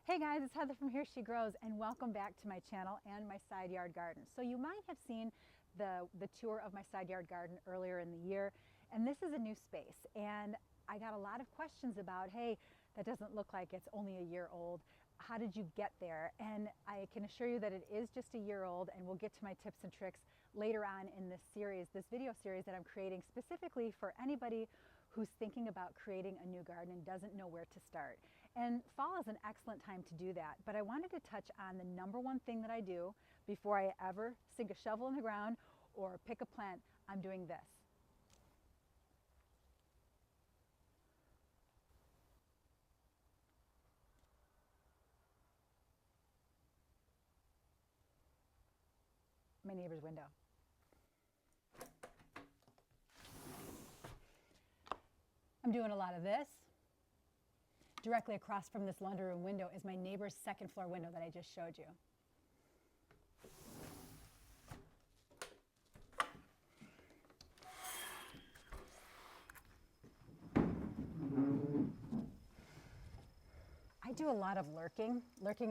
Hey guys, it's Heather from Here She Grows, and welcome back to my channel and my side yard garden. So you might have seen the tour of my side yard garden earlier in the year, and this is a new space. And I got a lot of questions about, hey, that doesn't look like it's only a year old. How did you get there? And I can assure you that it is just a year old, and we'll get to my tips and tricks later on in this series, this video series that I'm creating specifically for anybody who's thinking about creating a new garden and doesn't know where to start. And fall is an excellent time to do that, but I wanted to touch on the number one thing that I do before I ever sink a shovel in the ground or pick a plant. I'm doing this. My neighbor's window. I'm doing a lot of this. Directly across from this laundry room window is my neighbor's second floor window that I just showed you. I do a lot of lurking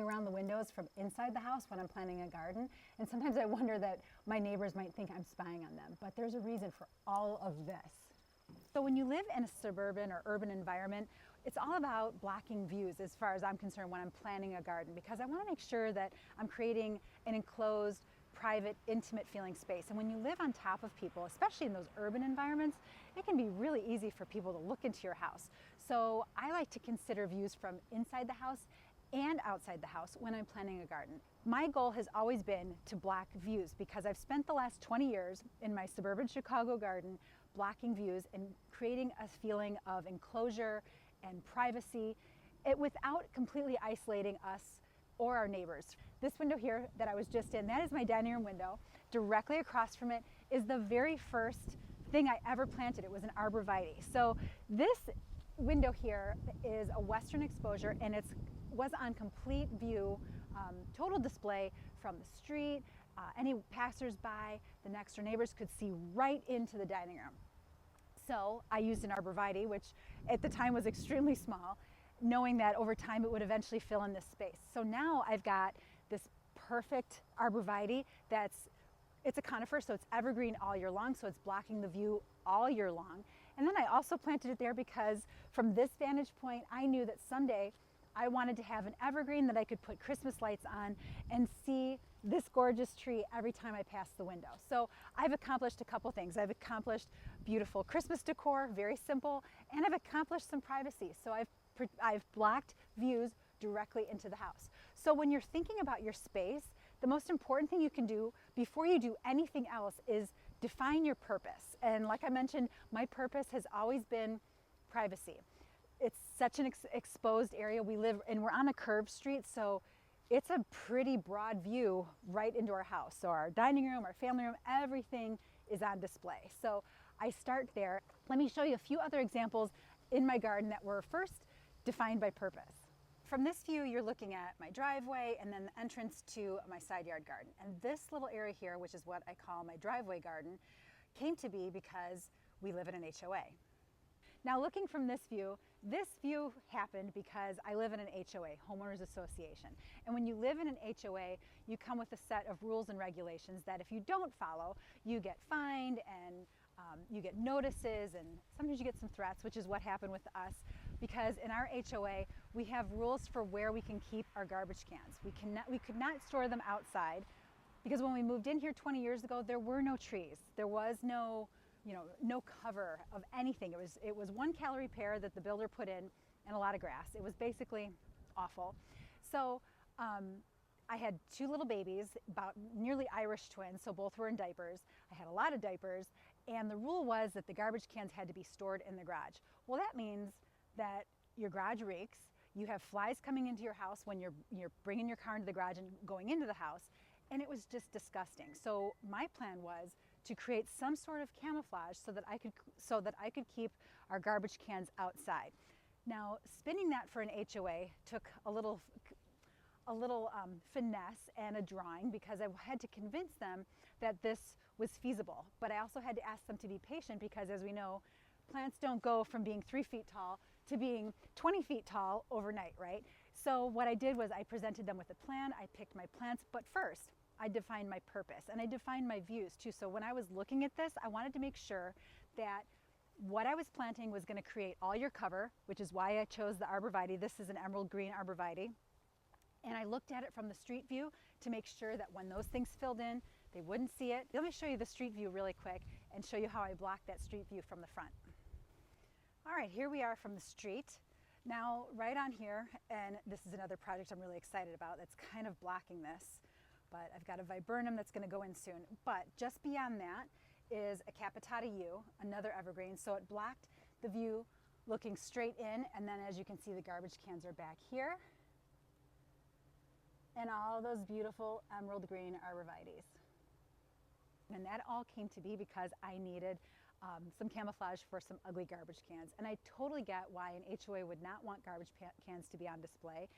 around the windows from inside the house when I'm planting a garden, and sometimes I wonder that my neighbors might think I'm spying on them, but there's a reason for all of this. So when you live in a suburban or urban environment, it's all about blocking views as far as I'm concerned when I'm planting a garden, because I want to make sure that I'm creating an enclosed, private, intimate feeling space. And when you live on top of people, especially in those urban environments, it can be really easy for people to look into your house. So I like to consider views from inside the house and outside the house when I'm planting a garden. My goal has always been to block views because I've spent the last 20 years in my suburban Chicago garden blocking views and creating a feeling of enclosure and privacy without completely isolating us or our neighbors. This window here that I was just in, that is my dining room window. Directly across from it is the very first thing I ever planted. It was an arborvitae. So this window here is a western exposure, and it was on complete view, total display from the street. Any passersby, the next door neighbors could see right into the dining room. So I used an arborvitae, which at the time was extremely small, knowing that over time it would eventually fill in this space. So now I've got this perfect arborvitae it's a conifer, so it's evergreen all year long, so it's blocking the view all year long. And then I also planted it there because from this vantage point, I knew that someday I wanted to have an evergreen that I could put Christmas lights on and see this gorgeous tree every time I pass the window. So I've accomplished a couple things. I've accomplished beautiful Christmas decor, very simple, and I've accomplished some privacy. So I've blocked views directly into the house. So when you're thinking about your space, the most important thing you can do before you do anything else is define your purpose. And like I mentioned, my purpose has always been privacy. It's such an exposed area. We live, and we're on a curved street, so it's a pretty broad view right into our house. So our dining room, our family room, everything is on display. So I start there. Let me show you a few other examples in my garden that were first defined by purpose. From this view, you're looking at my driveway and then the entrance to my side yard garden. And this little area here, which is what I call my driveway garden, came to be because we live in an HOA. Now looking from this view happened because I live in an HOA, homeowners association. And when you live in an HOA, you come with a set of rules and regulations that if you don't follow, you get fined and you get notices, and sometimes you get some threats, which is what happened with us, because in our HOA, we have rules for where we can keep our garbage cans. We could not store them outside because when we moved in here 20 years ago, there were no trees. There was no cover of anything. It was 1 calorie pear that the builder put in and a lot of grass. It was basically awful. So I had 2 little babies, about nearly Irish twins, so both were in diapers. I had a lot of diapers, and the rule was that the garbage cans had to be stored in the garage. Well, that means that your garage reeks, you have flies coming into your house when you're bringing your car into the garage and going into the house, and it was just disgusting. So my plan was to create some sort of camouflage so that I could keep our garbage cans outside. Now, spinning that for an HOA took a little finesse and a drawing, because I had to convince them that this was feasible. But I also had to ask them to be patient because, as we know, plants don't go from being 3 feet tall to being 20 feet tall overnight, right? So what I did was I presented them with a plan, I picked my plants, but first I defined my purpose and I defined my views too. So when I was looking at this, I wanted to make sure that what I was planting was going to create all your cover, which is why I chose the arborvitae. This is an emerald green arborvitae. And I looked at it from the street view to make sure that when those things filled in, they wouldn't see it. Let me show you the street view really quick and show you how I blocked that street view from the front. All right, here we are from the street. Now, right on here, and this is another project I'm really excited about that's kind of blocking this, but I've got a viburnum that's going to go in soon. But just beyond that is a capitata yew, another evergreen. So it blocked the view looking straight in, and then as you can see, the garbage cans are back here. And all those beautiful emerald green arborvitaes. And that all came to be because I needed some camouflage for some ugly garbage cans. And I totally get why an HOA would not want garbage cans to be on display.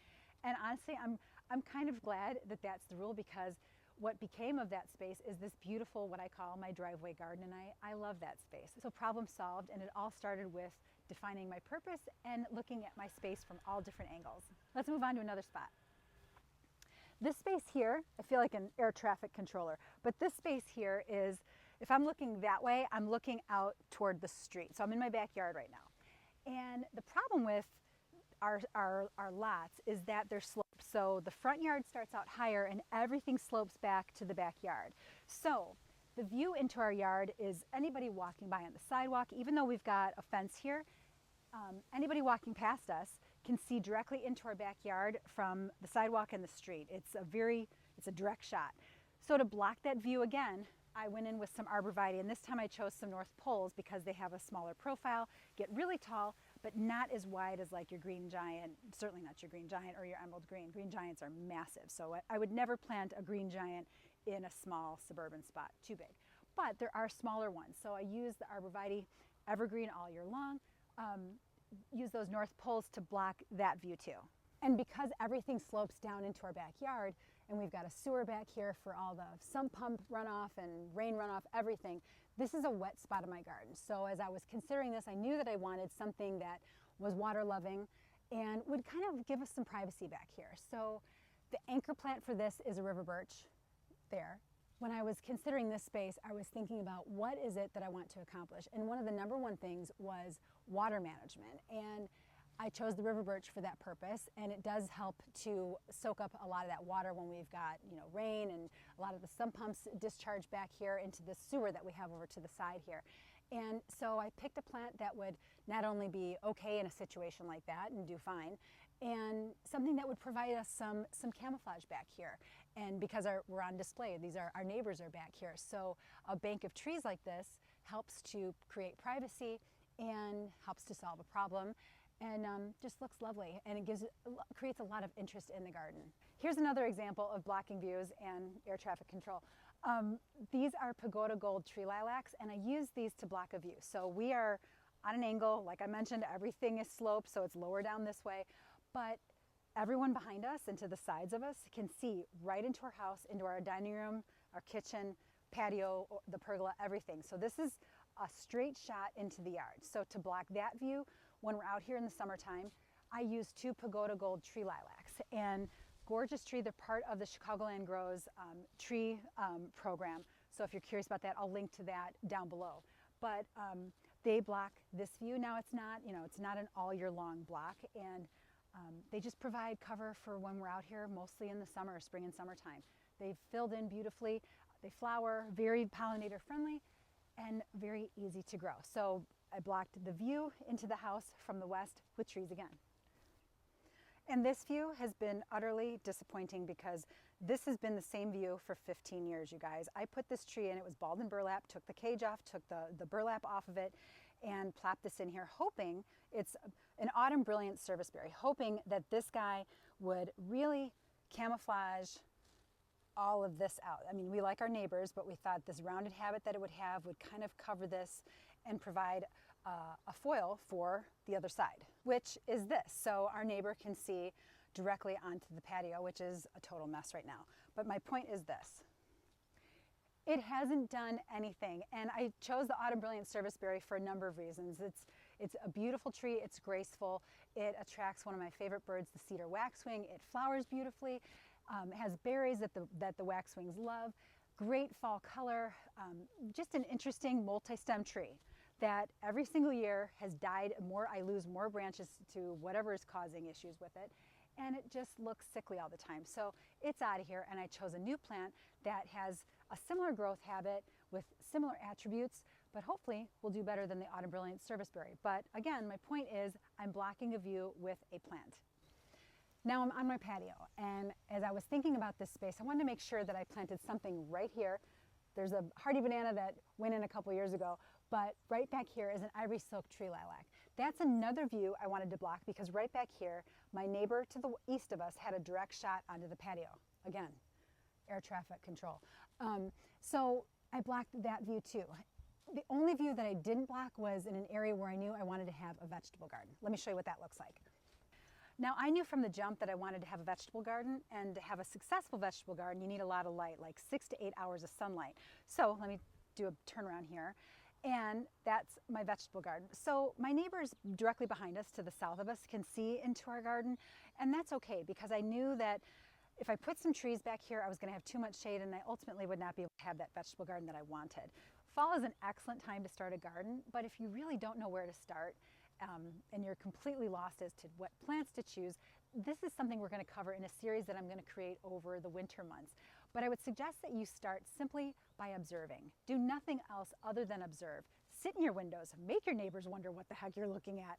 And honestly, I'm kind of glad that that's the rule, because what became of that space is this beautiful, what I call my driveway garden, and I love that space. So problem solved, and it all started with defining my purpose and looking at my space from all different angles. Let's move on to another spot. This space here, I feel like an air traffic controller, but this space here is, if I'm looking that way, I'm looking out toward the street. So I'm in my backyard right now. And the problem with our lots is that they're sloped. So the front yard starts out higher and everything slopes back to the backyard. So the view into our yard is anybody walking by on the sidewalk, even though we've got a fence here, anybody walking past us can see directly into our backyard from the sidewalk and the street. It's a direct shot. So to block that view again, I went in with some arborvitae, and this time I chose some North Poles because they have a smaller profile, get really tall, but not as wide as like your green giant, certainly not your green giant or your emerald green. Green giants are massive, so I would never plant a green giant in a small suburban spot, too big. But there are smaller ones, so I use the arborvitae evergreen all year long, use those North Poles to block that view too. And because everything slopes down into our backyard, and we've got a sewer back here for all the sump pump runoff and rain runoff, everything, this is a wet spot of my garden. So as I was considering this, I knew that I wanted something that was water loving and would kind of give us some privacy back here. So the anchor plant for this is a river birch there. When I was considering this space, I was thinking about what is it that I want to accomplish. And one of the #1 things was water management. And I chose the river birch for that purpose, and it does help to soak up a lot of that water when we've got, rain, and a lot of the sump pumps discharge back here into the sewer that we have over to the side here. And so I picked a plant that would not only be okay in a situation like that and do fine, and something that would provide us some camouflage back here. And because we're on display, our neighbors are back here. So a bank of trees like this helps to create privacy and helps to solve a problem, and just looks lovely, and it creates a lot of interest in the garden. Here's another example of blocking views and air traffic control. These are pagoda gold tree lilacs, and I use these to block a view. So we are on an angle, like I mentioned, everything is sloped, so it's lower down this way, but everyone behind us and to the sides of us can see right into our house, into our dining room, our kitchen, patio, the pergola, everything. So this is a straight shot into the yard. So to block that view, when we're out here in the summertime, I use 2 pagoda gold tree lilacs. And gorgeous tree, they're part of the Chicagoland Grows tree program. So if you're curious about that, I'll link to that down below. But they block this view. Now it's not an all year long block, and they just provide cover for when we're out here, mostly in the summer, spring and summertime. They've filled in beautifully. They flower, very pollinator friendly, and very easy to grow. So I blocked the view into the house from the west with trees again. And this view has been utterly disappointing because this has been the same view for 15 years, you guys. I put this tree in, it was balled in burlap, took the cage off, took the burlap off of it, and plopped this in here, hoping, it's an autumn brilliant serviceberry, hoping that this guy would really camouflage all of this out. I mean, we like our neighbors, but we thought this rounded habit that it would have would kind of cover this and provide a foil for the other side, which is this. So our neighbor can see directly onto the patio, which is a total mess right now. But my point is this. It hasn't done anything, and I chose the Autumn Brilliant Serviceberry for a number of reasons. It's a beautiful tree, it's graceful, it attracts one of my favorite birds, the cedar waxwing. It flowers beautifully, has berries that the waxwings love, great fall color, just an interesting multi-stem tree that every single year has died more. I lose more branches to whatever is causing issues with it, and it just looks sickly all the time. So it's out of here, and I chose a new plant that has a similar growth habit with similar attributes, but hopefully will do better than the Autumn Brilliant serviceberry. But again, my point is I'm blocking a view with a plant. Now I'm on my patio, and as I was thinking about this space, I wanted to make sure that I planted something right here. There's a hardy banana that went in a couple years ago, but right back here is an ivory silk tree lilac. That's another view I wanted to block because right back here, my neighbor to the east of us had a direct shot onto the patio. Again, air traffic control. So I blocked that view too. The only view that I didn't block was in an area where I knew I wanted to have a vegetable garden. Let me show you what that looks like. Now, I knew from the jump that I wanted to have a vegetable garden, and to have a successful vegetable garden, you need a lot of light, like 6 to 8 hours of sunlight. So let me do a turnaround here, and that's my vegetable garden. So my neighbors directly behind us to the south of us can see into our garden, and that's okay because I knew that if I put some trees back here, I was going to have too much shade, and I ultimately would not be able to have that vegetable garden that I wanted. Fall is an excellent time to start a garden, but if you really don't know where to start, and you're completely lost as to what plants to choose, this is something we're going to cover in a series that I'm going to create over the winter months. But I would suggest that you start simply by observing. Do nothing else other than observe. Sit in your windows, make your neighbors wonder what the heck you're looking at.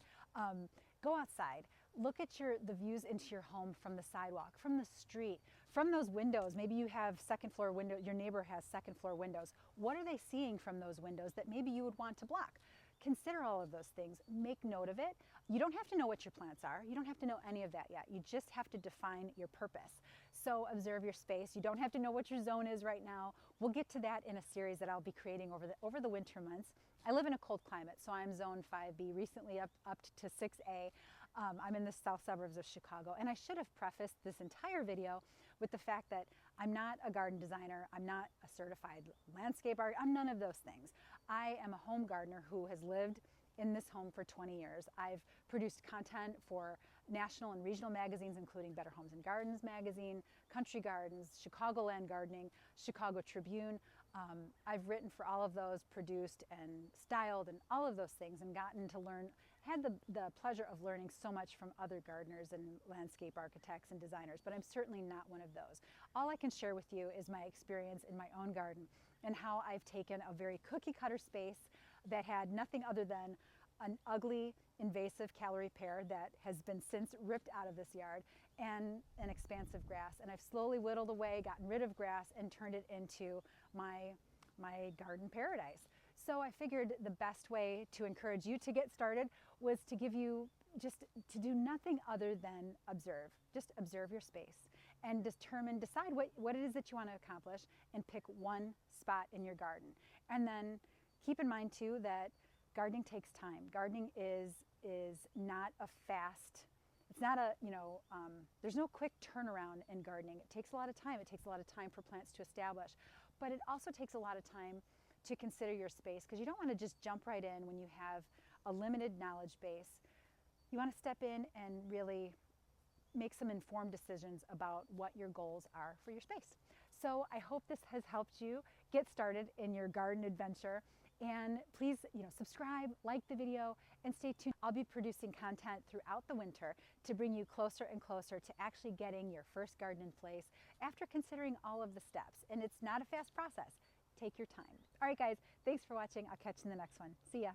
Go outside, look at the views into your home from the sidewalk, from the street, from those windows. Maybe you have second floor window, your neighbor has second floor windows. What are they seeing from those windows that maybe you would want to block? Consider all of those things, make note of it. You don't have to know what your plants are. You don't have to know any of that yet. You just have to define your purpose. So observe your space. You don't have to know what your zone is right now. We'll get to that in a series that I'll be creating over the winter months. I live in a cold climate, so I'm zone 5B, recently upped to 6A. I'm in the south suburbs of Chicago, and I should have prefaced this entire video with the fact that I'm not a garden designer, I'm not a certified landscape artist, I'm none of those things. I am a home gardener who has lived in this home for 20 years. I've produced content for national and regional magazines, including Better Homes and Gardens magazine, Country Gardens, Chicagoland Gardening, Chicago Tribune. I've written for all of those, produced and styled and all of those things, and gotten to learn, had the pleasure of learning so much from other gardeners and landscape architects and designers, but I'm certainly not one of those. All I can share with you is my experience in my own garden and how I've taken a very cookie cutter space that had nothing other than an ugly invasive calorie pear that has been since ripped out of this yard, and an expansive grass. And I've slowly whittled away, gotten rid of grass, and turned it into my garden paradise. So I figured the best way to encourage you to get started was to give you just to do nothing other than observe. Just observe your space and decide what it is that you want to accomplish, and pick one spot in your garden. And then keep in mind too that gardening takes time. Gardening is not a fast, it's not a, there's no quick turnaround in gardening. It takes a lot of time. It takes a lot of time for plants to establish, but it also takes a lot of time to consider your space, because you don't want to just jump right in when you have a limited knowledge base. You want to step in and really make some informed decisions about what your goals are for your space. So I hope this has helped you get started in your garden adventure. And please, subscribe, like the video, and stay tuned. I'll be producing content throughout the winter to bring you closer and closer to actually getting your first garden in place after considering all of the steps. And it's not a fast process. Take your time. All right, guys, thanks for watching. I'll catch you in the next one. See ya.